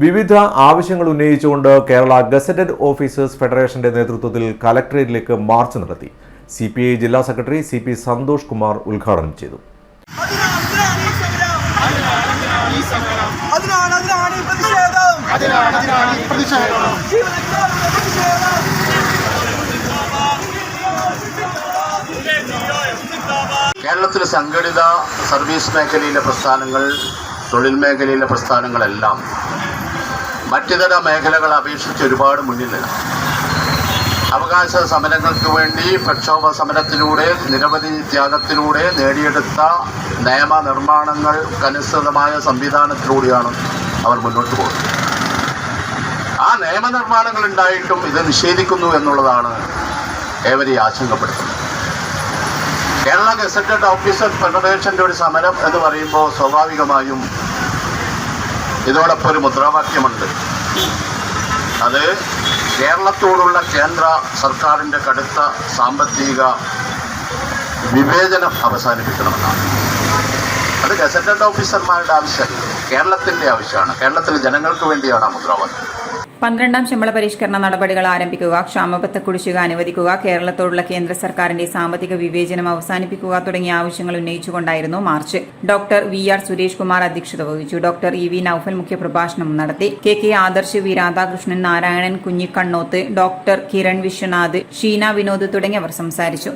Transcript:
വിവിധ ആവശ്യങ്ങൾ ഉന്നയിച്ചുകൊണ്ട് കേരള ഗസറ്റഡ് ഓഫീസേഴ്സ് ഫെഡറേഷന്റെ നേതൃത്വത്തിൽ കലക്ടറേറ്റിലേക്ക് മാർച്ച് നടത്തി. CPI ജില്ലാ സെക്രട്ടറി CP സന്തോഷ് കുമാർ ഉദ്ഘാടനം ചെയ്തു. കേരളത്തിൽ സംഘടിത സർവീസ് മേഖലയിലെ പ്രസ്ഥാനങ്ങൾ, തൊഴിൽ മേഖലയിലെ പ്രസ്ഥാനങ്ങളെല്ലാം മറ്റിതര മേഖലകളെ അപേക്ഷിച്ച് ഒരുപാട് മുന്നിലാണ്. അവകാശ സമരങ്ങൾക്ക് വേണ്ടി പ്രക്ഷോഭ സമരത്തിലൂടെ, നിരവധി ത്യാഗത്തിലൂടെ നേടിയെടുത്ത നിയമനിർമ്മാണങ്ങൾക്കനുസൃതമായ സംവിധാനത്തിലൂടെയാണ് അവർ മുന്നോട്ട് പോകുന്നത്. ആ നിയമനിർമ്മാണങ്ങൾ ഉണ്ടായിട്ടും ഇത് നിഷേധിക്കുന്നു എന്നുള്ളതാണ് ഏവരെയും ആശങ്കപ്പെടുത്തുന്നത്. കേരള ഗസറ്റഡ് ഓഫീസർ ഫെഡറേഷൻ്റെ ഒരു സമരം എന്ന് പറയുമ്പോൾ സ്വാഭാവികമായും ഇതോടൊപ്പം ഒരു മുദ്രാവാക്യമുണ്ട്. അത് കേരളത്തോടുള്ള കേന്ദ്ര സർക്കാരിൻ്റെ കടുത്ത സാമ്പത്തിക വിവേചനം അവസാനിപ്പിക്കണമെന്നാണ്. അത് ഗസറ്റഡ് ഓഫീസർമാരുടെ ആവശ്യമല്ല, കേരളത്തിൻ്റെ ആവശ്യമാണ്. കേരളത്തിലെ ജനങ്ങൾക്ക് വേണ്ടിയാണ് ആ മുദ്രാവാക്യം. 12ാം ശമ്പള പരിഷ്കരണ നടപടികൾ ആരംഭിക്കുക, ക്ഷാമബത്ത കുടിശ്ശിക അനുവദിക്കുക, കേരളത്തോടുള്ള കേന്ദ്ര സർക്കാരിന്റെ സാമ്പത്തിക വിവേചനം അവസാനിപ്പിക്കുക തുടങ്ങിയ ആവശ്യങ്ങൾ ഉന്നയിച്ചുകൊണ്ടായിരുന്നു march. Doctor VR Suresh Kumar അധ്യക്ഷത വഹിച്ചു. ഡോക്ടർ EV നൌഫൽ മുഖ്യപ്രഭാഷണം നടത്തി. KK Adarsh, V Radhakrishnan, Narayanan Kunhikkannoth, doctor Kiran Viswanath, Sheena Vinod തുടങ്ങിയവർ സംസാരിച്ചു.